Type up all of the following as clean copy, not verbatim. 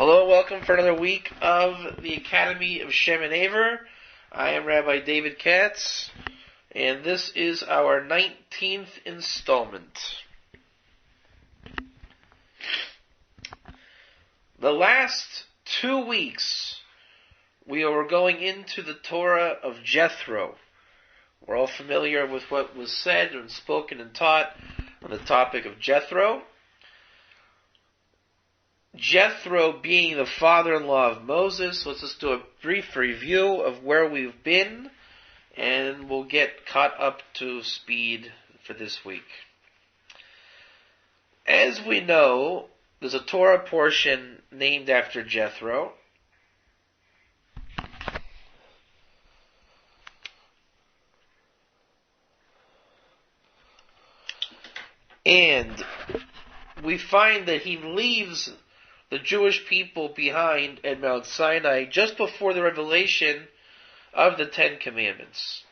Hello, welcome for another week of the Academy of Shem and Aver. I am Rabbi David Katz, and this is our 19th installment. The last 2 weeks, we were going into the Torah of Jethro. We're all familiar with what was said and spoken and taught on the topic of Jethro. Jethro being the father-in-law of Moses. Let's just do a brief review of where we've been, and we'll get caught up to speed for this week. As we know, there's a Torah portion named after Jethro. And we find that he leaves the Jewish people behind at Mount Sinai just before the revelation of the Ten Commandments.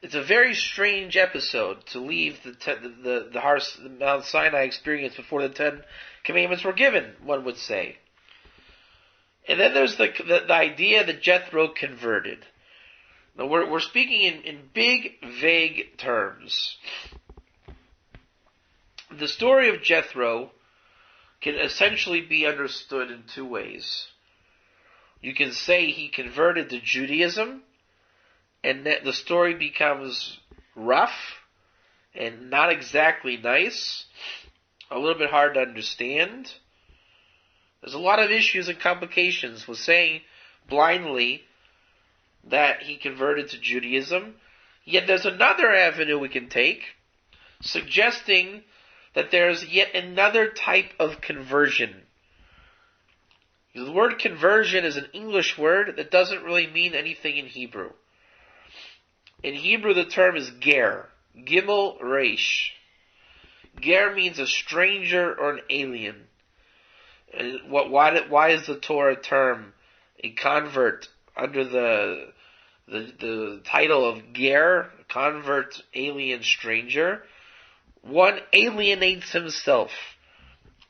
It's a very strange episode to leave the Mount Sinai experience before the Ten Commandments were given, one would say. And then there's the idea that Jethro converted. Now we're speaking in big, vague terms. The story of Jethro can essentially be understood in two ways. You can say he converted to Judaism, and that the story becomes rough and not exactly nice, a little bit hard to understand. There's a lot of issues and complications with saying blindly that he converted to Judaism. Yet there's another avenue we can take, suggesting that there's yet another type of conversion. The word conversion is an English word that doesn't really mean anything in Hebrew. In Hebrew, the term is ger, gimel reish. Ger means a stranger or an alien. And why is the Torah term a convert under the title of ger, convert, alien, stranger? One alienates himself.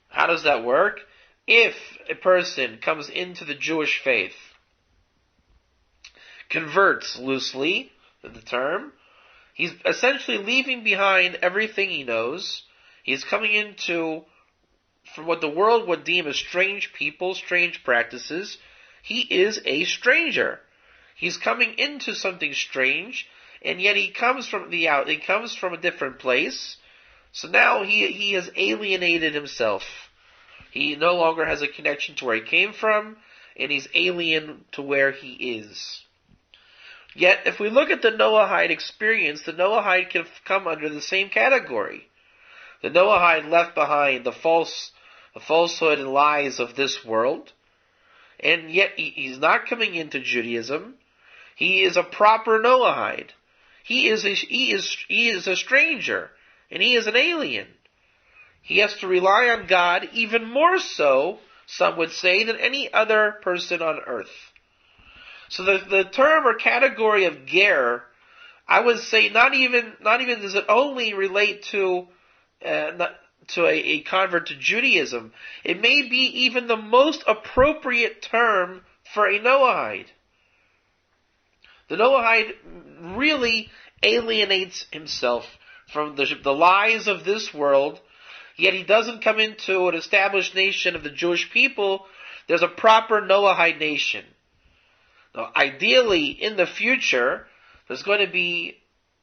How does that work? If a person comes into the Jewish faith, converts loosely, the term, he's essentially leaving behind everything he knows. He's coming into, from what the world would deem as strange people, strange practices. He is a stranger. He's coming into something strange, and yet he comes from a different place. So now he has alienated himself. He no longer has a connection to where he came from, and he's alien to where he is. Yet, if we look at the Noahide experience, the Noahide can come under the same category. The Noahide left behind the falsehood and lies of this world, and yet he's not coming into Judaism. He is a proper Noahide. He is a stranger. And he is an alien. He has to rely on God even more so, some would say, than any other person on earth. So the term or category of ger, I would say not even does it only relate to a convert to Judaism. It may be even the most appropriate term for a Noahide. The Noahide really alienates himself from the lies of this world, yet he doesn't come into an established nation of the Jewish people. There's a proper Noahide nation. Now, ideally, in the future, there's going to be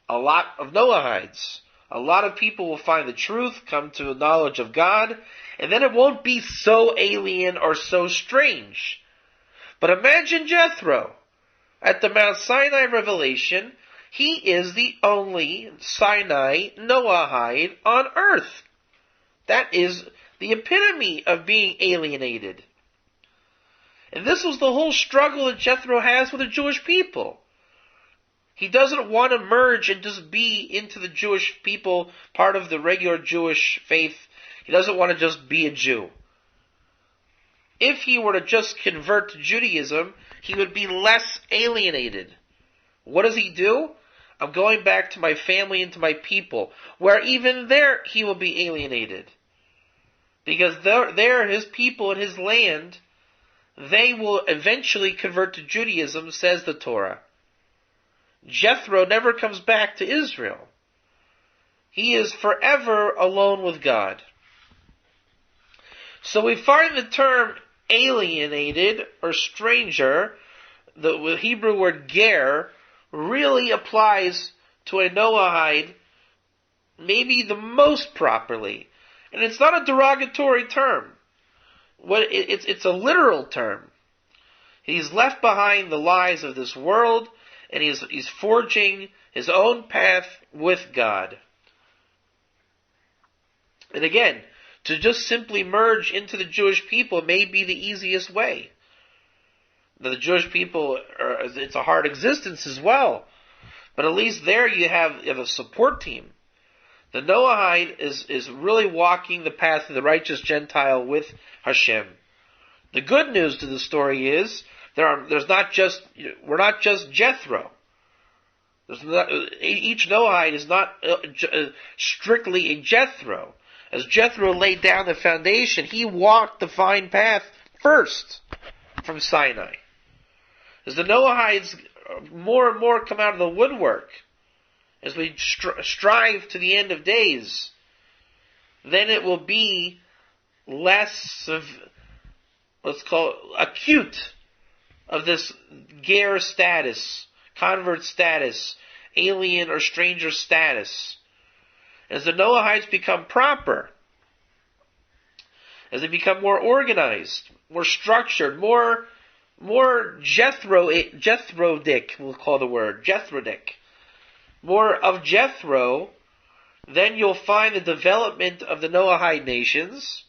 a lot of Noahides. A lot of people will find the truth, come to the knowledge of God, and then it won't be so alien or so strange. But imagine Jethro. At the Mount Sinai revelation, he is the only Sinai Noahide on earth. That is the epitome of being alienated. And this was the whole struggle that Jethro has with the Jewish people. He doesn't want to merge and just be into the Jewish people, part of the regular Jewish faith. He doesn't want to just be a Jew. If he were to just convert to Judaism, he would be less alienated. What does he do? I'm going back to my family and to my people, where even there he will be alienated. Because they're his people in his land. They will eventually convert to Judaism, says the Torah. Jethro never comes back to Israel. He is forever alone with God. So we find the term alienated or stranger, the Hebrew word ger, really applies to a Noahide maybe the most properly. And it's not a derogatory term. It's a literal term. He's left behind the lies of this world, and he's forging his own path with God. And again, to just simply merge into the Jewish people may be the easiest way. The Jewish people, it's a hard existence as well. But at least there you have a support team. The Noahide is really walking the path of the righteous Gentile with Hashem. The good news to the story is we're not just Jethro. Each Noahide is not strictly a Jethro. As Jethro laid down the foundation, he walked the fine path first from Sinai. As the Noahides more and more come out of the woodwork, as we strive to the end of days, then it will be less of, let's call it, acute of this ger status, convert status, alien or stranger status. As the Noahides become proper, as they become more organized, more structured, more Jethro-dic, we'll call the word, Jethro-dic, more of Jethro, then you'll find the development of the Noahide nations,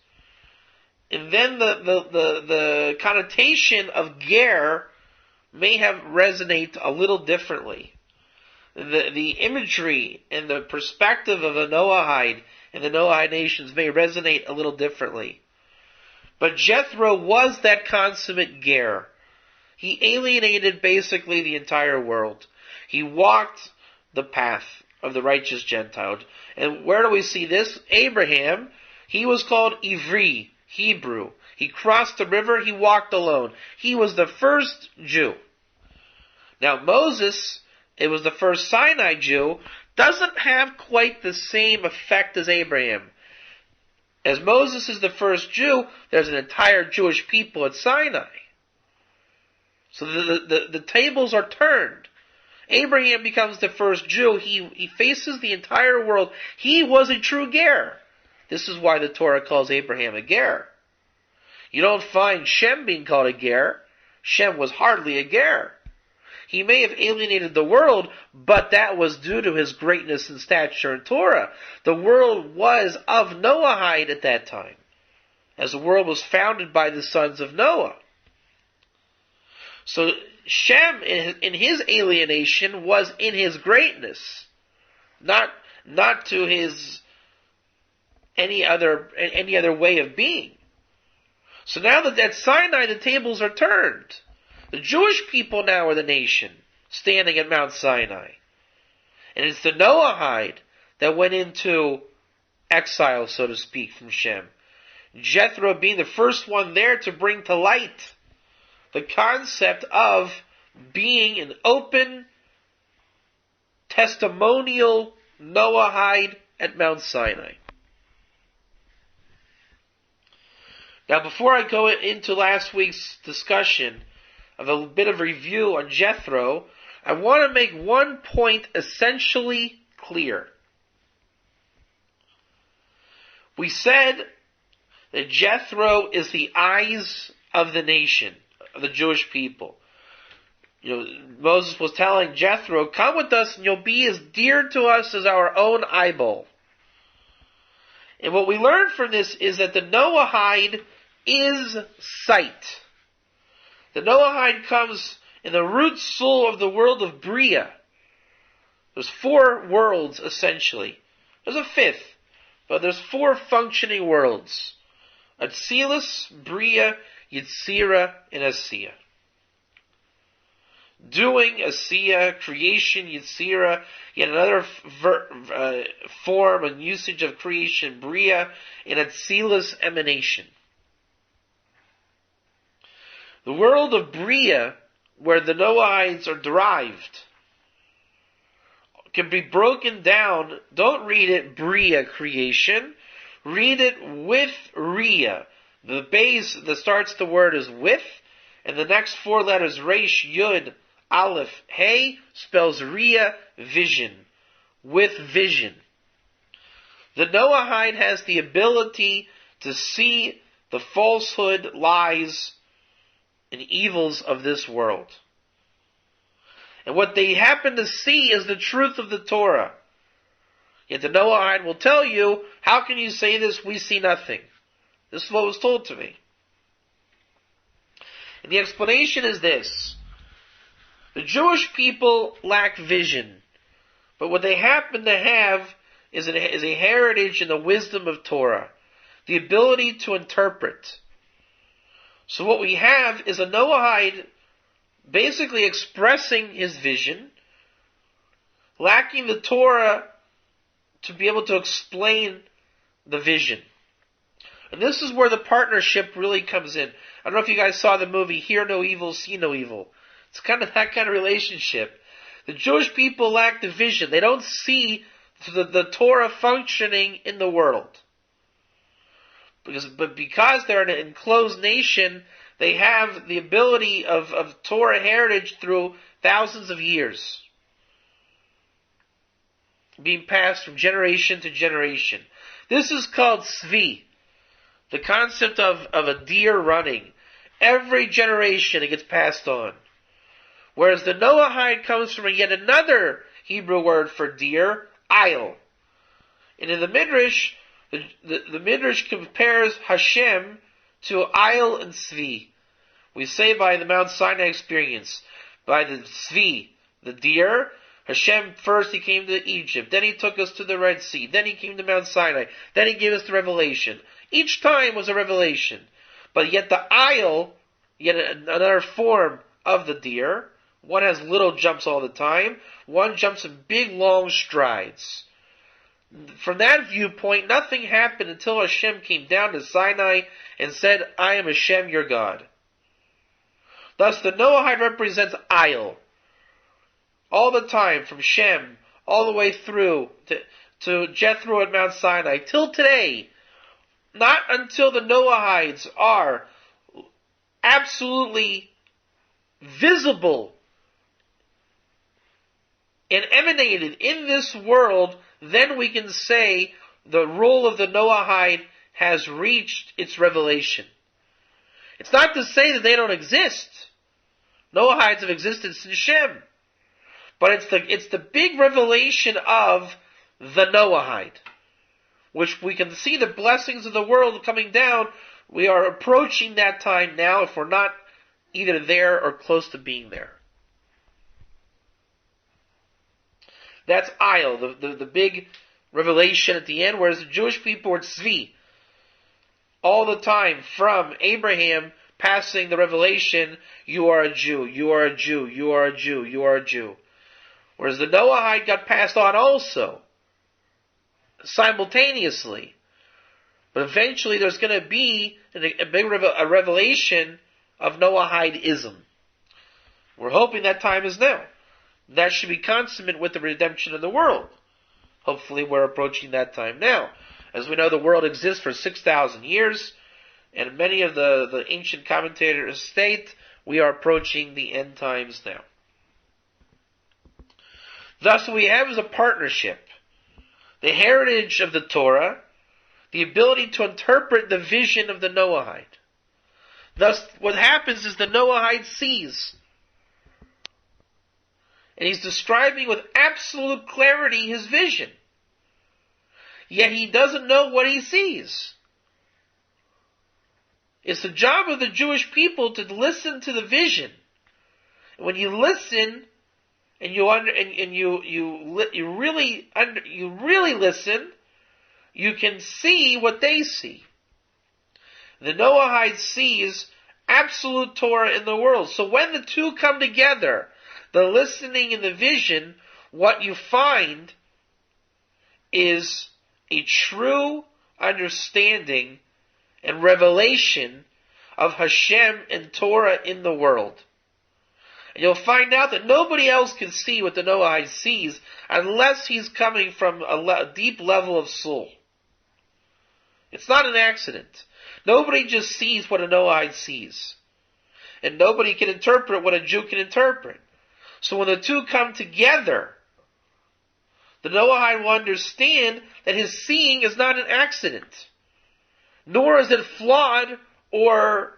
and then the connotation of ger may have resonate a little differently. The imagery and the perspective of the Noahide and the Noahide nations may resonate a little differently. But Jethro was that consummate ger. He alienated basically the entire world. He walked the path of the righteous Gentile. And where do we see this? Abraham, he was called Ivri, Hebrew. He crossed the river, he walked alone. He was the first Jew. Now Moses, it was the first Sinai Jew, doesn't have quite the same effect as Abraham. As Moses is the first Jew, there's an entire Jewish people at Sinai. So the tables are turned. Abraham becomes the first Jew. He faces the entire world. He was a true ger. This is why the Torah calls Abraham a ger. You don't find Shem being called a ger. Shem was hardly a ger. He may have alienated the world, but that was due to his greatness and stature in Torah. The world was of Noahide at that time, as the world was founded by the sons of Noah. So Shem, in his alienation, was in his greatness, not to his any other way of being. So now that at Sinai the tables are turned. The Jewish people now are the nation, standing at Mount Sinai. And it's the Noahide that went into exile, so to speak, from Shem. Jethro being the first one there to bring to light the concept of being an open, testimonial Noahide at Mount Sinai. Now, before I go into last week's discussion of a bit of review on Jethro, I want to make one point essentially clear. We said that Jethro is the eyes of the nation, of the Jewish people. Moses was telling Jethro, come with us and you'll be as dear to us as our own eyeball. And what we learn from this is that the Noahide is sight. The Noahide comes in the root soul of the world of Bria. There's 4 worlds, essentially. There's a 5th, but there's 4 functioning worlds. Atzilus, Bria, Yetzirah, and Asiya. doing, Asiya, creation, Yetzira, yet another form and usage of creation, Bria, in Atzilus emanation. The world of Bria, where the Noahides are derived, can be broken down. Don't read it Bria, creation. Read it with Ria. The base that starts the word is with, and the next four letters, Reish, Yud, Aleph, Hey, spells Ria, vision. With vision. The Noahide has the ability to see the falsehood, lies, and evils of this world. And what they happen to see is the truth of the Torah. Yet the Noahide will tell you, how can you say this? We see nothing. This is what was told to me. And the explanation is this. The Jewish people lack vision. But what they happen to have is a heritage in the wisdom of Torah. The ability to interpret. So what we have is a Noahide basically expressing his vision, lacking the Torah to be able to explain the vision. And this is where the partnership really comes in. I don't know if you guys saw the movie Hear No Evil, See No Evil. It's kind of that kind of relationship. The Jewish people lack the vision. They don't see the Torah functioning in the world. But because they're an enclosed nation, they have the ability of Torah heritage through thousands of years, being passed from generation to generation. This is called Tzvi, the concept of a deer running. Every generation it gets passed on. Whereas the Noahide comes from yet another Hebrew word for deer, Ayil. And in the Midrash, the Midrash compares Hashem to Ayil and Tzvi. We say by the Mount Sinai experience, by the Tzvi, the deer, Hashem first he came to Egypt, then he took us to the Red Sea, then he came to Mount Sinai, then he gave us the revelation. Each time was a revelation. But yet the Ayil, yet another form of the deer, one has little jumps all the time, one jumps in big long strides. From that viewpoint, nothing happened until Hashem came down to Sinai and said, I am Hashem, your God. Thus, the Noahide represents Ayil. All the time, from Shem, all the way through to Jethro at Mount Sinai, till today. Not until the Noahides are absolutely visible and emanated in this world, then we can say the role of the Noahide has reached its revelation. It's not to say that they don't exist. Noahides have existed since Shem. But it's the big revelation of the Noahide, which we can see the blessings of the world coming down. We are approaching that time now if we're not either there or close to being there. That's Ayil, the big revelation at the end, whereas the Jewish people were Tzvi. All the time, from Abraham passing the revelation, you are a Jew, you are a Jew, you are a Jew, you are a Jew. Whereas the Noahide got passed on also, simultaneously. But eventually there's going to be a revelation of Noahide-ism. We're hoping that time is now. That should be consummate with the redemption of the world. Hopefully we're approaching that time now. As we know, the world exists for 6,000 years, and many of the ancient commentators state we are approaching the end times now. Thus what we have is a partnership. The heritage of the Torah, the ability to interpret the vision of the Noahide. Thus what happens is the Noahide sees. And he's describing with absolute clarity his vision. Yet he doesn't know what he sees. It's the job of the Jewish people to listen to the vision. And when you listen, and you really listen, you can see what they see. The Noahide sees absolute Torah in the world. So when the two come together, the listening and the vision, what you find is a true understanding and revelation of Hashem and Torah in the world. And you'll find out that nobody else can see what the Noahide sees unless he's coming from a deep level of soul. It's not an accident. Nobody just sees what a Noahide sees. And nobody can interpret what a Jew can interpret. So when the two come together, the Noahide will understand that his seeing is not an accident, nor is it flawed or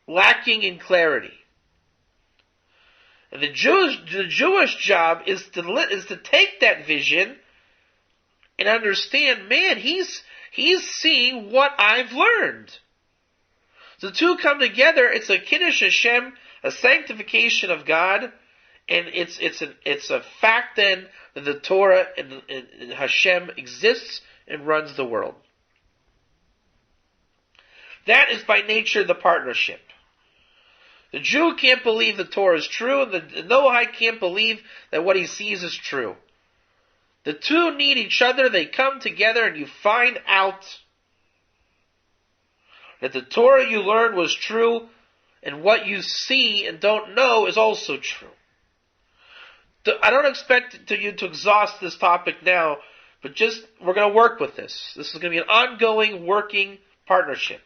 lacking in clarity. And the Jewish job is to take that vision and understand, man, he's seeing what I've learned. The two come together. It's a Kiddush Hashem, a sanctification of God, and it's a fact then that the Torah and Hashem exists and runs the world. That is by nature the partnership. The Jew can't believe the Torah is true, and the Noahide can't believe that what he sees is true. The two need each other. They come together, and you find out that the Torah you learned was true, and what you see and don't know is also true. I don't expect you to exhaust this topic now, but we're going to work with this. This is going to be an ongoing, working partnership.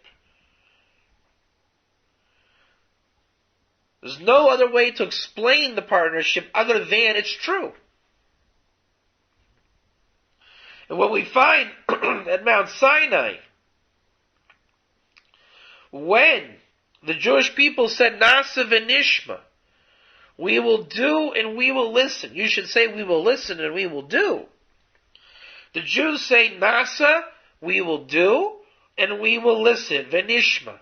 There's no other way to explain the partnership other than it's true. And what we find at Mount Sinai, when the Jewish people said, Nasa v'nishma, we will do and we will listen. You should say we will listen and we will do. The Jews say, Nasa, we will do and we will listen, v'nishma.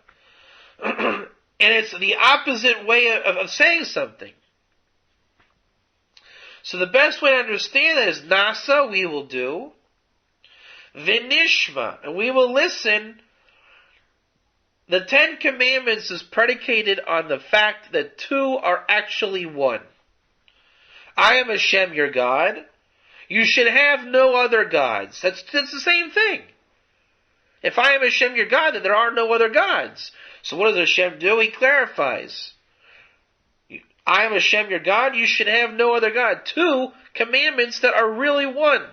And it's the opposite way of saying something. So the best way to understand that is Nasa, we will do, v'nishma, and we will listen. The Ten Commandments is predicated on the fact that two are actually one. I am Hashem your God. You should have no other gods. That's the same thing. If I am Hashem your God, then there are no other gods. So what does Hashem do? He clarifies. I am Hashem your God. You should have no other God. Two commandments that are really one.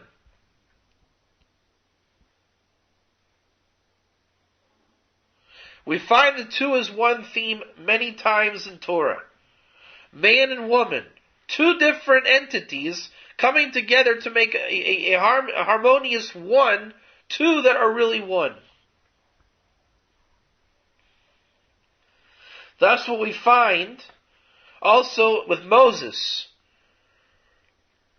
We find the two as one theme many times in Torah. Man and woman, two different entities coming together to make a harmonious one, two that are really one. That's what we find also with Moses.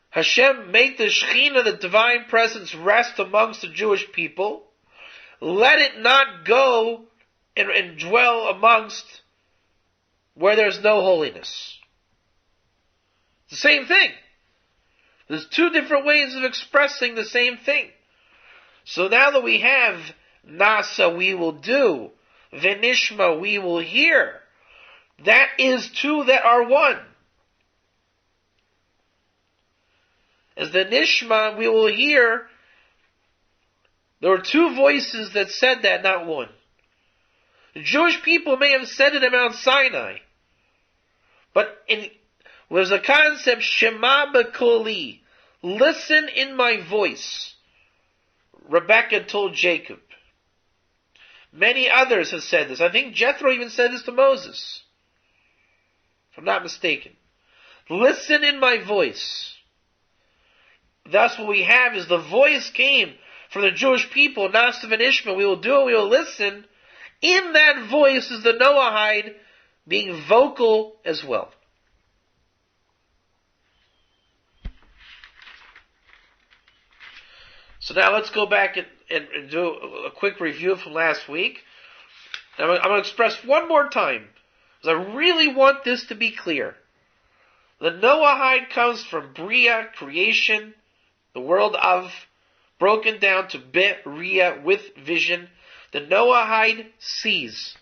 Hashem made the Shekhinah, the divine presence, rest amongst the Jewish people. Let it not go and dwell amongst where there's no holiness. It's the same thing. There's two different ways of expressing the same thing. So now that we have Nasa, we will do, V'nishma, we will hear, that is two that are one. As the Nishma, we will hear, there were two voices that said that, not one. The Jewish people may have said it at Mount Sinai, but there's a concept, Shema b'koli, listen in my voice. Rebecca told Jacob. Many others have said this. I think Jethro even said this to Moses, if I'm not mistaken. Listen in my voice. Thus what we have is the voice came from the Jewish people, Nasa v'nishma, we will do it, we will listen. In that voice is the Noahide being vocal as well. So now let's go back and do a quick review from last week. I'm going to express one more time, because I really want this to be clear. The Noahide comes from Bria, creation, the world of, broken down to Beria, with vision. The Noahide sees.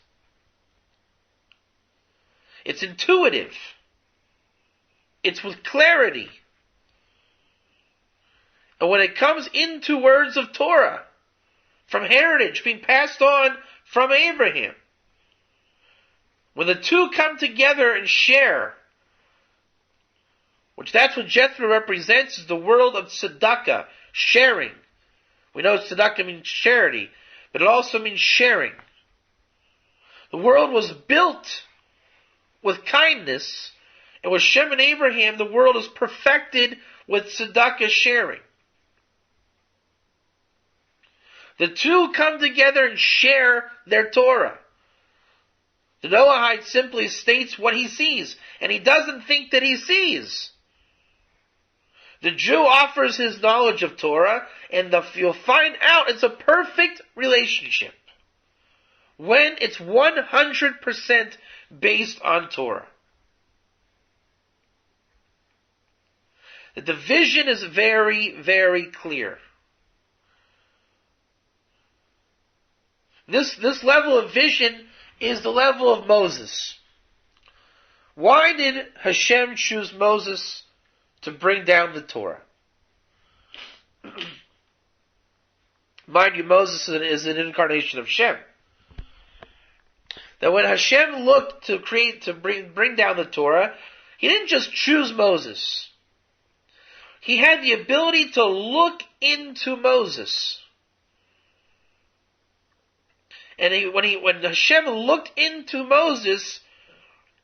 It's intuitive. It's with clarity. And when it comes into words of Torah, from heritage being passed on from Abraham, when the two come together and share, which that's what Jethro represents, is the world of tzedakah, sharing. We know tzedakah means charity, but it also means sharing. The world was built with kindness, and with Shem and Abraham, the world is perfected with tzedakah sharing. The two come together and share their Torah. The Noahide simply states what he sees, and he doesn't think that he sees. The Jew offers his knowledge of Torah, and you'll find out it's a perfect relationship when it's 100% based on Torah. The division is very, very clear. This level of vision is the level of Moses. Why did Hashem choose Moses to bring down the Torah? Mind you, Moses is an incarnation of Shem. That when Hashem looked to bring down the Torah, he didn't just choose Moses. He had the ability to look into Moses. And when Hashem looked into Moses,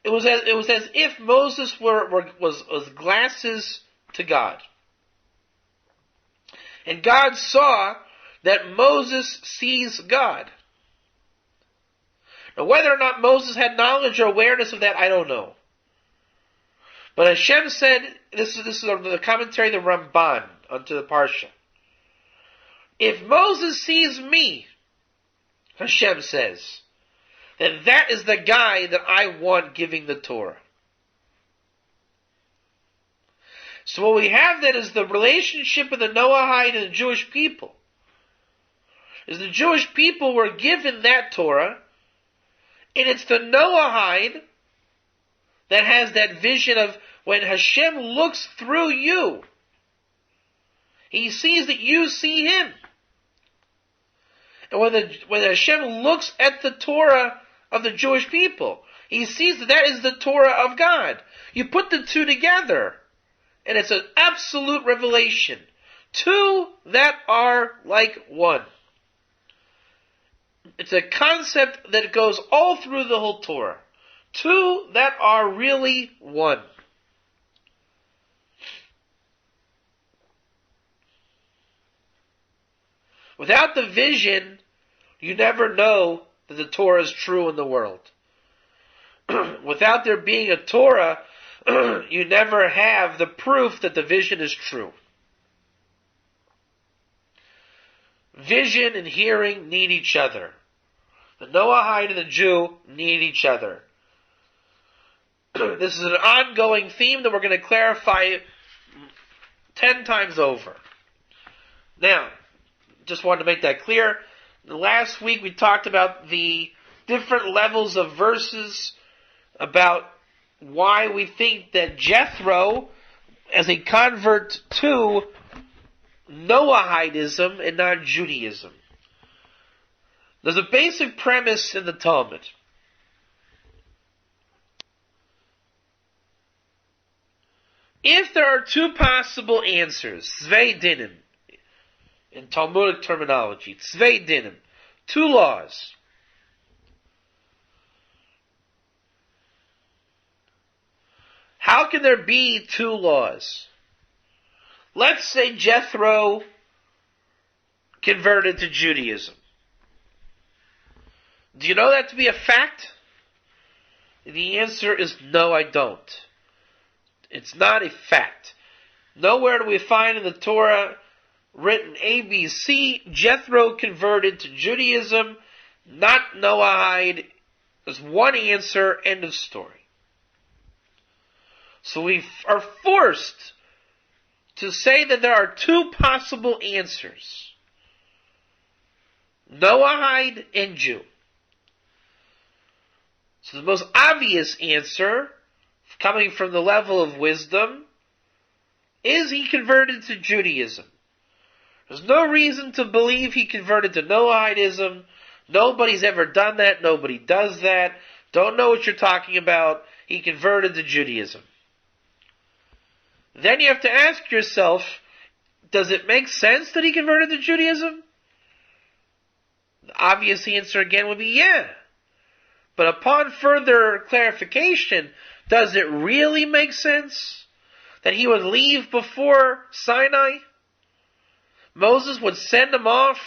it was as if Moses was glasses to God. And God saw that Moses sees God. Now, whether or not Moses had knowledge or awareness of that, I don't know. But Hashem said, this is the commentary of the Ramban onto the Parsha. If Moses sees me, Hashem says, then that is the guy that I want giving the Torah. So what we have then is the relationship of the Noahide and the Jewish people. Is the Jewish people were given that Torah, and it's the Noahide that has that vision of when Hashem looks through you, he sees that you see him. And when Hashem looks at the Torah of the Jewish people, he sees that is the Torah of God. You put the two together, and it's an absolute revelation. Two that are like one. It's a concept that goes all through the whole Torah. Two that are really one. Without the vision, you never know that the Torah is true in the world. Without there being a Torah, you never have the proof that the vision is true. Vision and hearing need each other. The Noahide and the Jew need each other. This is an ongoing theme that we're going to clarify 10 times over. Now, just wanted to make that clear. Last week we talked about the different levels of verses about why we think that Jethro, as a convert to Noahidism and not Judaism. There's a basic premise in the Talmud. If there are two possible answers, Zvei Dinim, in Talmudic terminology, Zvei Dinim, two laws. How can there be two laws? Let's say Jethro converted to Judaism. Do you know that to be a fact? The answer is no, I don't. It's not a fact. Nowhere do we find in the Torah written ABC, Jethro converted to Judaism, not Noahide. There's one answer, end of story. So we are forced to say that there are two possible answers. Noahide and Jew. So the most obvious answer, coming from the level of wisdom, is he converted to Judaism. There's no reason to believe he converted to Noahidism. Nobody's ever done that. Nobody does that. Don't know what you're talking about. He converted to Judaism. Then you have to ask yourself, does it make sense that he converted to Judaism? The obvious answer again would be yeah. But upon further clarification, does it really make sense that he would leave before Sinai? Moses would send him off?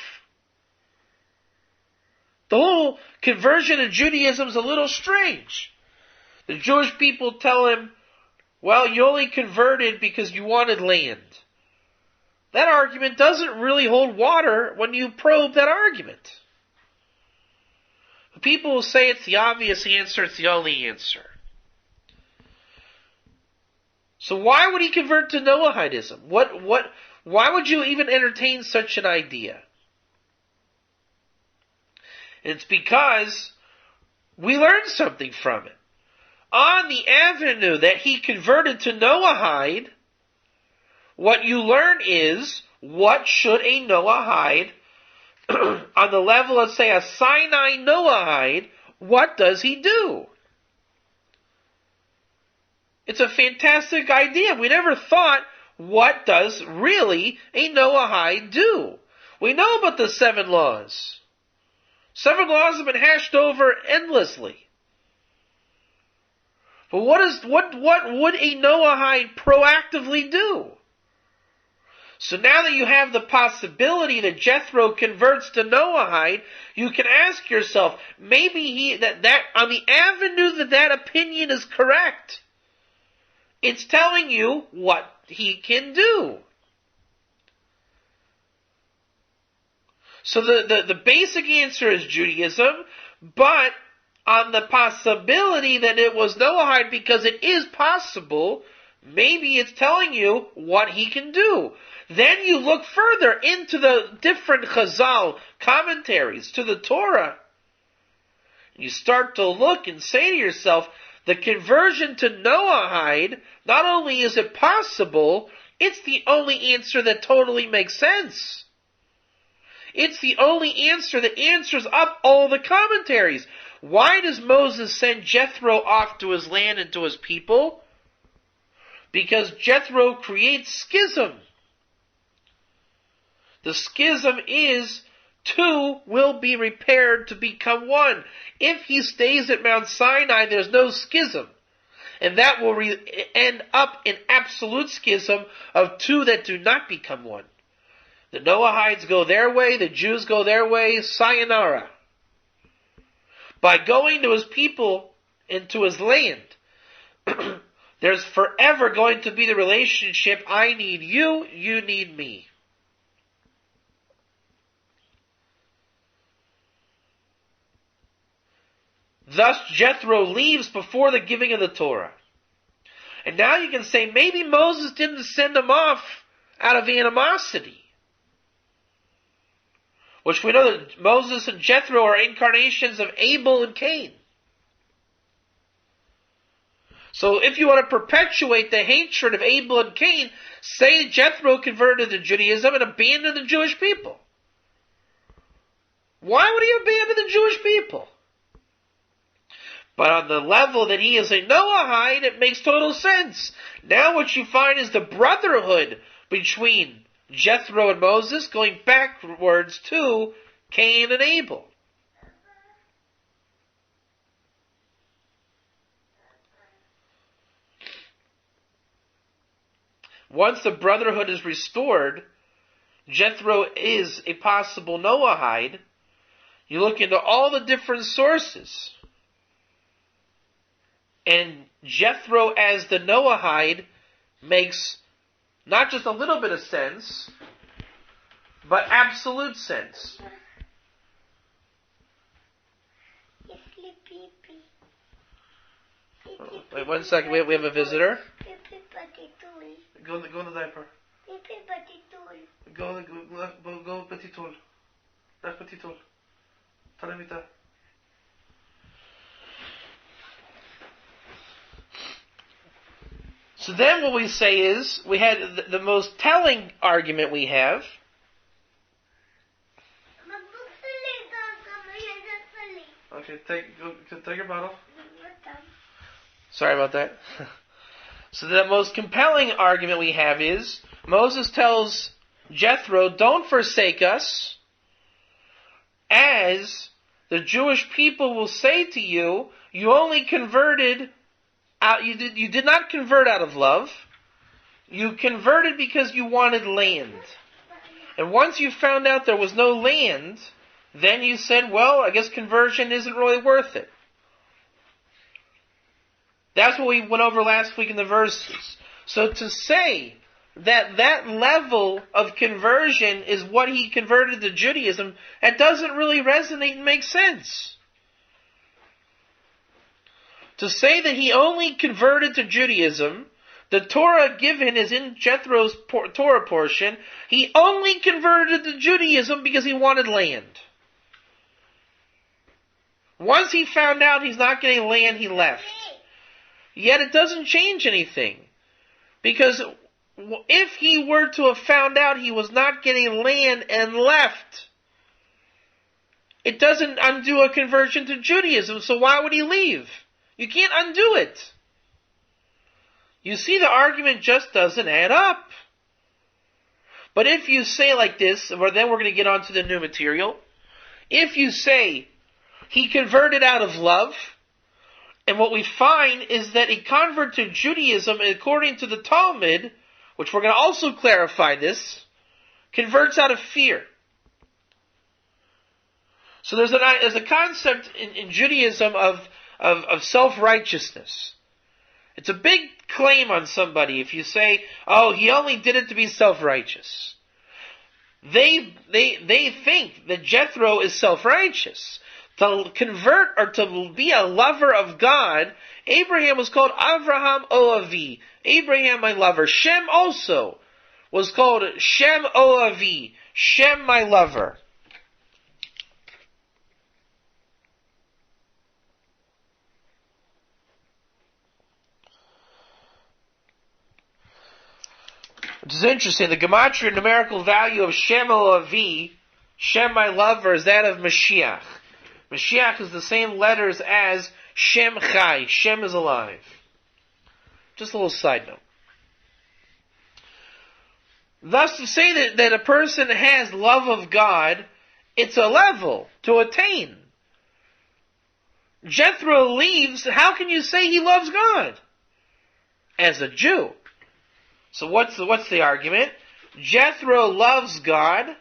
The whole conversion to Judaism is a little strange. The Jewish people tell him, well, you only converted because you wanted land. That argument doesn't really hold water when you probe that argument. The people will say it's the obvious answer, it's the only answer. So why would he convert to Noahidism? Why would you even entertain such an idea? It's because we learned something from it. On the avenue that he converted to Noahide, what you learn is, what should a Noahide, on the level of, say, a Sinai Noahide, what does he do? It's a fantastic idea. We never thought, what does really a Noahide do? We know about the 7 laws. 7 laws have been hashed over endlessly. But what would a Noahide proactively do? So now that you have the possibility that Jethro converts to Noahide, you can ask yourself, maybe that on the avenue that opinion is correct. It's telling you what he can do. So the basic answer is Judaism, but on the possibility that it was Noahide, because it is possible, maybe it's telling you what he can do. Then you look further into the different Chazal commentaries to the Torah. You start to look and say to yourself, the conversion to Noahide, not only is it possible, it's the only answer that totally makes sense. It's the only answer that answers up all the commentaries. Why does Moses send Jethro off to his land and to his people? Because Jethro creates schism. The schism is 2 will be repaired to become 1. If he stays at Mount Sinai, there's no schism. And that will end up in absolute schism of 2 that do not become 1. The Noahides go their way, the Jews go their way, sayonara. By going to his people and to his land, there's forever going to be the relationship, I need you, you need me. Thus Jethro leaves before the giving of the Torah. And now you can say, maybe Moses didn't send him off out of animosity. Which we know that Moses and Jethro are incarnations of Abel and Cain. So if you want to perpetuate the hatred of Abel and Cain, say Jethro converted to Judaism and abandoned the Jewish people. Why would he abandon the Jewish people? But on the level that he is a Noahide, it makes total sense. Now what you find is the brotherhood between Jethro and Moses going backwards to Cain and Abel. Once the brotherhood is restored, Jethro is a possible Noahide. You look into all the different sources. And Jethro as the Noahide makes not just a little bit of sense, but absolute sense. Wait 1 second, we have a visitor. Go in the diaper. Go petit tool. That's petit tool. Talamita. So then what we say is, we had the most telling argument we have. Okay, take your bottle. Sorry about that. So the most compelling argument we have is, Moses tells Jethro, don't forsake us, as the Jewish people will say to you, you only converted out, you did not convert out of love, you converted because you wanted land. And once you found out there was no land, then you said, well, I guess conversion isn't really worth it. That's what we went over last week in the verses. So to say that that level of conversion is what he converted to Judaism, that doesn't really resonate and make sense. To say that he only converted to Judaism, the Torah given is in Jethro's Torah portion, he only converted to Judaism because he wanted land. Once he found out he's not getting land, he left. Yet it doesn't change anything. Because if he were to have found out he was not getting land and left, it doesn't undo a conversion to Judaism, so why would he leave? You can't undo it. You see, the argument just doesn't add up. But if you say like this, or then we're going to get on to the new material, if you say he converted out of love, and what we find is that a convert to Judaism, according to the Talmud, which we're going to also clarify this, converts out of fear. So there's a concept in Judaism of self-righteousness. It's a big claim on somebody if you say, oh, he only did it to be self-righteous. They think that Jethro is self-righteous. To convert or to be a lover of God, Abraham was called Avraham Oavi, Abraham my lover. Shem also was called Shem Oavi, Shem my lover. Which is interesting. The gematria numerical value of Shem Oavi, Shem my lover, is that of Mashiach. Mashiach is the same letters as Shem Chai. Shem is alive. Just a little side note. Thus, to say that a person has love of God, it's a level to attain. Jethro leaves, how can you say he loves God? As a Jew. So what's the argument? Jethro loves God.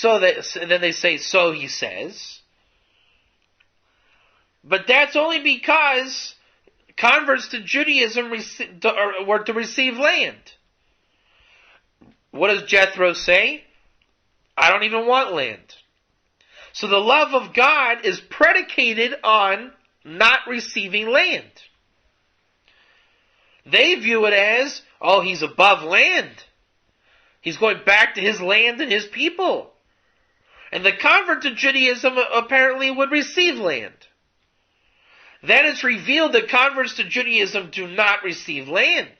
Then they say, so he says. But that's only because converts to Judaism were to receive land. What does Jethro say? I don't even want land. So the love of God is predicated on not receiving land. They view it as, oh, he's above land. He's going back to his land and his people. And the convert to Judaism apparently would receive land. Then it's revealed that converts to Judaism do not receive land.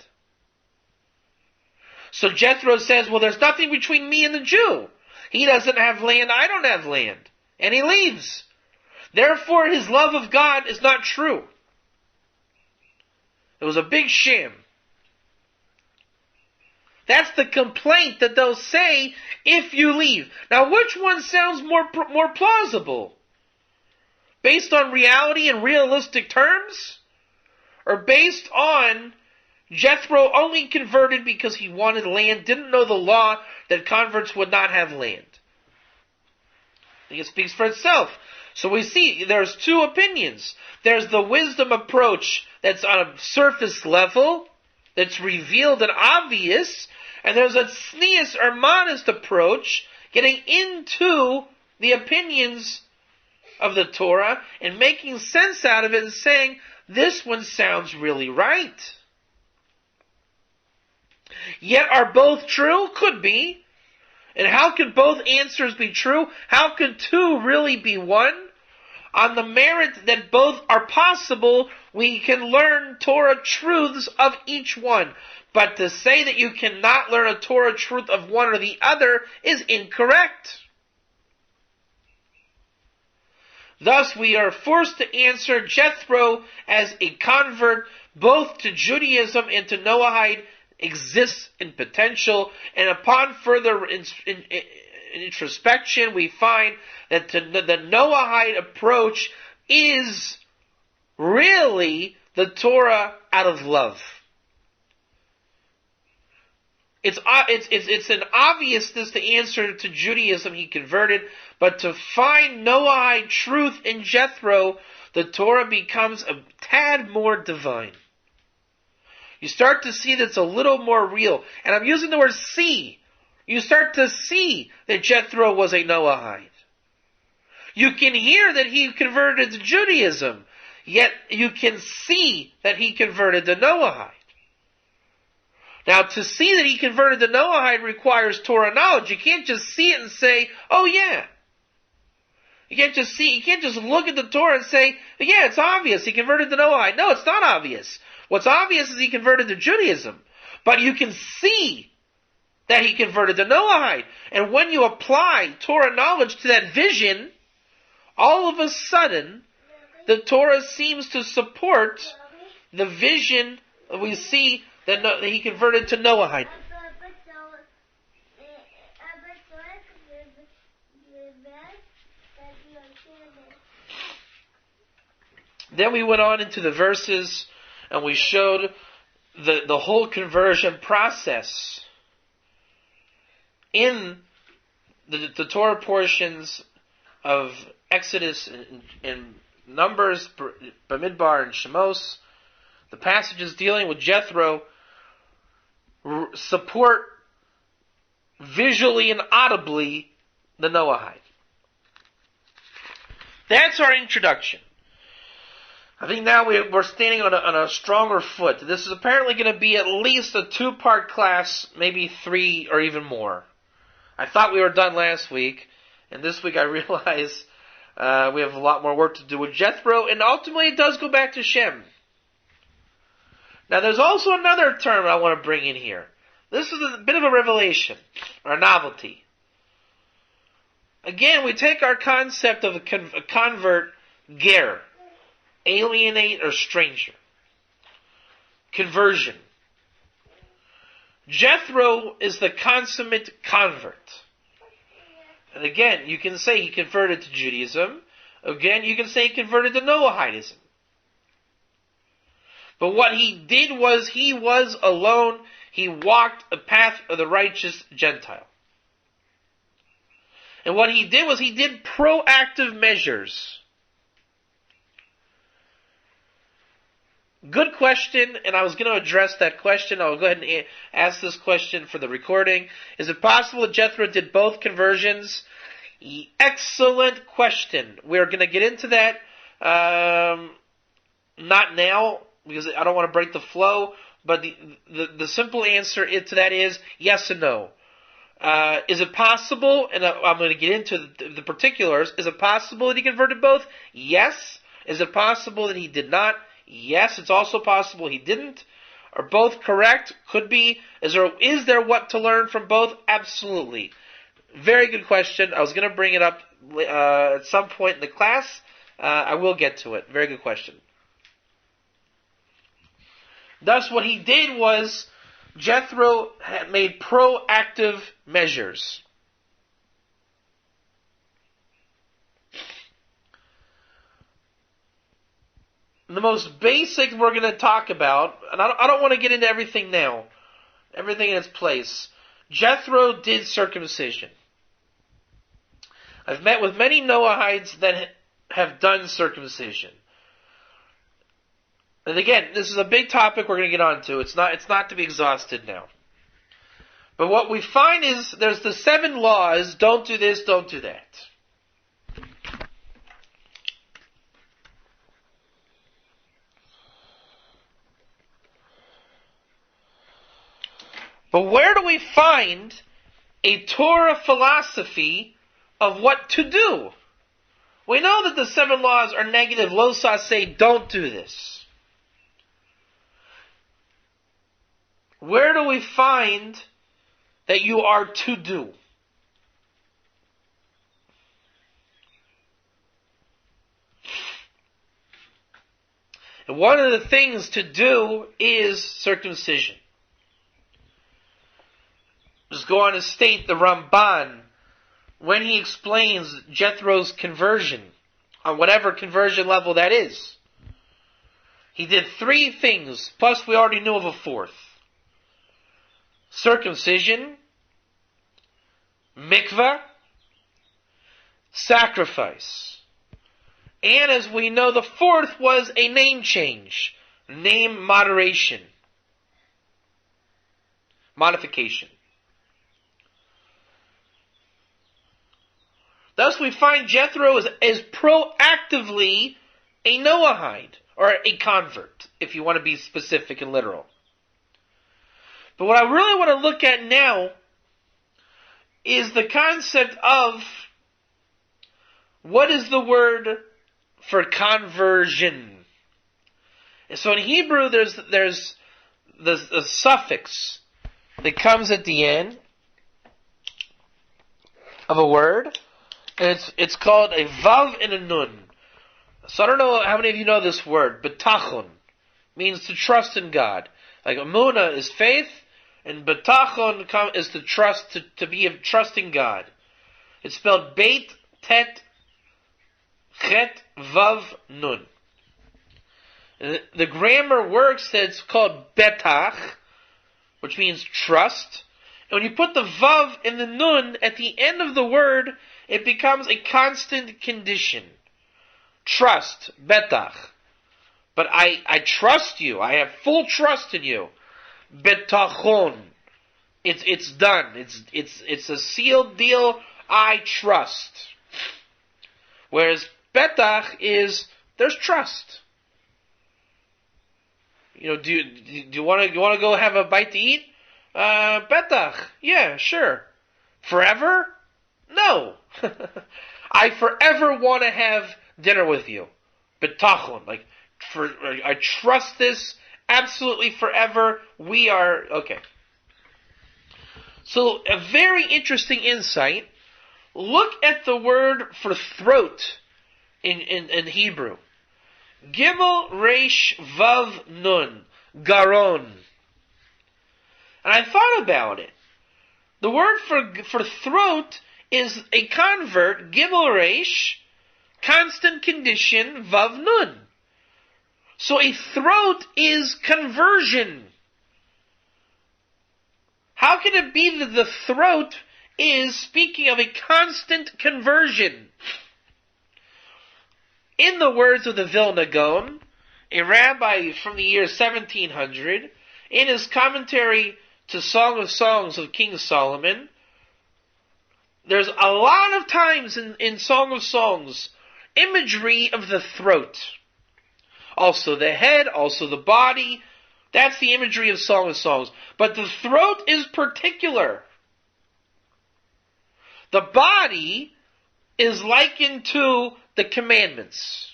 So Jethro says, well, there's nothing between me and the Jew. He doesn't have land, I don't have land. And he leaves. Therefore, his love of God is not true. It was a big sham. That's the complaint that they'll say if you leave. Now, which one sounds more plausible? Based on reality and realistic terms? Or based on Jethro only converted because he wanted land, didn't know the law that converts would not have land? I think it speaks for itself. So we see there's two opinions. There's the wisdom approach that's on a surface level, that's revealed and obvious, and there's a tznius or modest approach, getting into the opinions of the Torah and making sense out of it and saying, this one sounds really right. Yet are both true? Could be. And how can both answers be true? How can two really be one? on the merit that both are possible, we can learn Torah truths of each one. But to say that you cannot learn a Torah truth of one or the other is incorrect. Thus, we are forced to answer Jethro as a convert both to Judaism and to Noahide exists in potential, and upon further introspection, we find that the Noahide approach is really the Torah out of love. It's an obviousness to answer to Judaism he converted, but to find Noahide truth in Jethro, the Torah becomes a tad more divine. You start to see that it's a little more real. And I'm using the word see. You start to see that Jethro was a Noahide. You can hear that he converted to Judaism, yet you can see that he converted to Noahide. Now, to see that he converted to Noahide requires Torah knowledge. You can't just see it and say, oh yeah. You can't just look at the Torah and say, yeah, it's obvious, he converted to Noahide. No, it's not obvious. What's obvious is he converted to Judaism. But you can see that he converted to Noahide. And when you apply Torah knowledge to that vision, all of a sudden, the Torah seems to support the vision we see that he converted to Noahide. Then we went on into the verses and we showed the whole conversion process in the Torah portions of Exodus and Numbers, Bamidbar and Shemos. The passages dealing with Jethro support visually and audibly the Noahide. That's our introduction. I think now we're standing on a stronger foot. This is apparently going to be at least a 2-part class, maybe 3 or even more. I thought we were done last week, and this week I realize we have a lot more work to do with Jethro, and ultimately it does go back to Shem. Now there's also another term I want to bring in here. This is a bit of a revelation, or a novelty. Again, we take our concept of a convert, ger, alienate or stranger. Conversion. Jethro is the consummate convert. And again, you can say he converted to Judaism. Again, you can say he converted to Noahidism. But what he did was he was alone. He walked a path of the righteous Gentile. And what he did was he did proactive measures. Good question, and I was going to address that question. I'll go ahead and ask this question for the recording. Is it possible that Jethro did both conversions? Excellent question. We're going to get into that, not now, because I don't want to break the flow, but the simple answer to that is yes and no. Is it possible, and I'm going to get into the particulars, is it possible that he converted both? Yes. Is it possible that he did not? Yes, it's also possible he didn't. Are both correct? Could be. Is there what to learn from both? Absolutely. Very good question. I was going to bring it up at some point in the class. I will get to it. Very good question. Thus, what he did was Jethro had made proactive measures. The most basic we're going to talk about, and I don't want to get into everything now, everything in its place. Jethro did circumcision. I've met with many Noahides that have done circumcision. And again, this is a big topic we're going to get onto. It's not to be exhausted now. But what we find is there's the 7 laws, don't do this, don't do that. But where do we find a Torah philosophy of what to do? We know that the 7 laws are negative. Lo say, don't do this. Where do we find that you are to do? And one of the things to do is circumcision. Just go on to state the Ramban, when he explains Jethro's conversion, on whatever conversion level that is. He did 3 things, plus we already knew of a 4th. Circumcision, mikvah, sacrifice. And as we know, the 4th was a name change, name modification. Thus we find Jethro is proactively a Noahide, or a convert, if you want to be specific and literal. But what I really want to look at now is the concept of what is the word for conversion. And so in Hebrew there's the suffix that comes at the end of a word, and it's called a vav and a nun. So I don't know how many of you know this word, betachon means to trust in God. Like emunah is faith, and betachon is to trust, to be of trusting God. It's spelled beit, tet, chet, vav, nun. And the grammar works that it's called betach, which means trust. And when you put the vav and the nun at the end of the word, it becomes a constant condition. Trust, betach. But I trust you. I have full trust in you. Betachon. It's done. It's a sealed deal. I trust. Whereas betach is there's trust. You know, do you want to go have a bite to eat? Betach. Yeah, sure. Forever? No. I forever want to have dinner with you. Betachon. I trust this absolutely forever. We are, okay. So, a very interesting insight. Look at the word for throat in Hebrew. Gimel Resh Vav Nun. Garon. And I thought about it. The word for throat is a convert, Gimel Resh, constant condition, Vav Nun. So a throat is conversion. How can it be that the throat is speaking of a constant conversion? In the words of the Vilna Gaon, a rabbi from the year 1700, in his commentary to Song of Songs of King Solomon, there's a lot of times in Song of Songs imagery of the throat. Also the head, also the body. That's the imagery of Song of Songs. But the throat is particular. The body is likened to the commandments.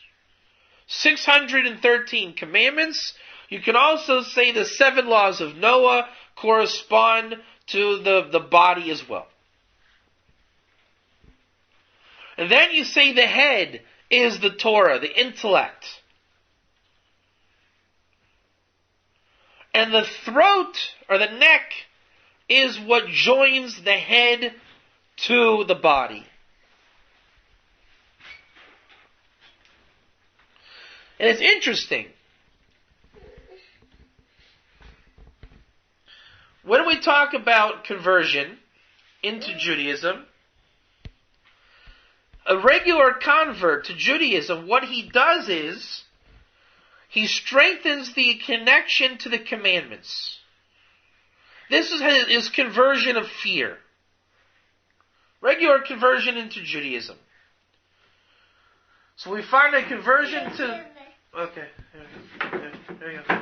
613 commandments. You can also say the 7 laws of Noah correspond to the body as well. And then you say the head is the Torah, the intellect. And the throat, or the neck, is what joins the head to the body. And it's interesting. When we talk about conversion into Judaism, a regular convert to Judaism, what he does is, he strengthens the connection to the commandments. This is his conversion of fear. Regular conversion into Judaism. So we find a conversion to... Okay, there you go.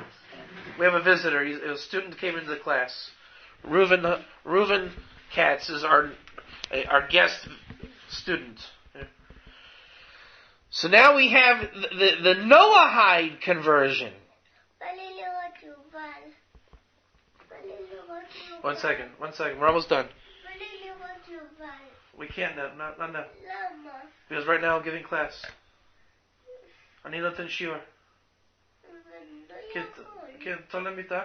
We have a visitor. A student came into the class. Reuven Katz is our guest student. So now we have the Noahide conversion. One second. We're almost done. We can't now. Not now. Because right now I'm giving class. אני נותן שיעור. כן, תעלה מיטה.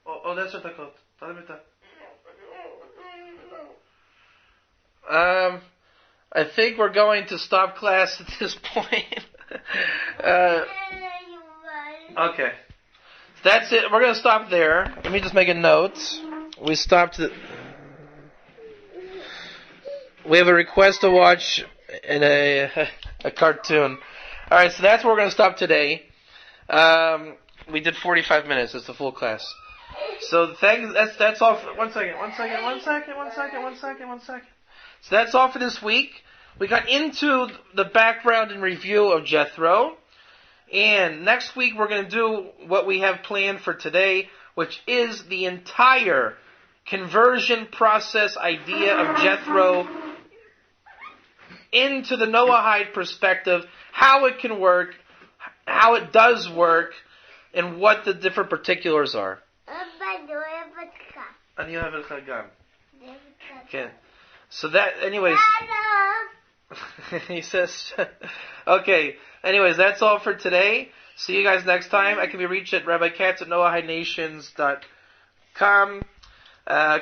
עוד 10 דקות. תעלה מיטה. I think we're going to stop class at this point. Okay. That's it. We're going to stop there. Let me just make a note. We stopped. We have a request to watch in a cartoon. All right, so that's where we're going to stop today. We did 45 minutes. That's the full class. So thanks. That's all. One second. So that's all for this week. We got into the background and review of Jethro. And next week we're going to do what we have planned for today, which is the entire conversion process idea of Jethro into the Noahide perspective, how it can work, how it does work, and what the different particulars are. Okay. So that, anyways, he says, okay, anyways, that's all for today. See you guys next time. I can be reached at rabbiKatz@noahidenations.com.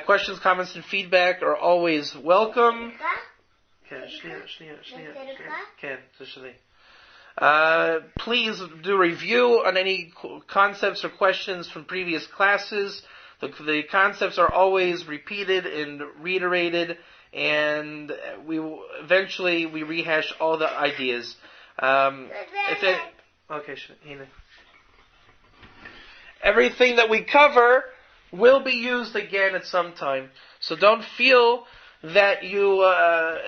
Questions, comments, and feedback are always welcome. Please do review on any concepts or questions from previous classes. The concepts are always repeated and reiterated, and we rehash all the ideas. Everything that we cover will be used again at some time. So don't feel that you,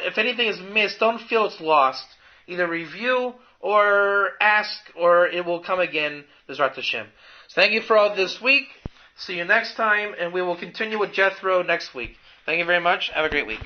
if anything is missed, don't feel it's lost. Either review or ask, or it will come again, Torah of Shem. So thank you for all this week. See you next time, and we will continue with Jethro next week. Thank you very much. Have a great week.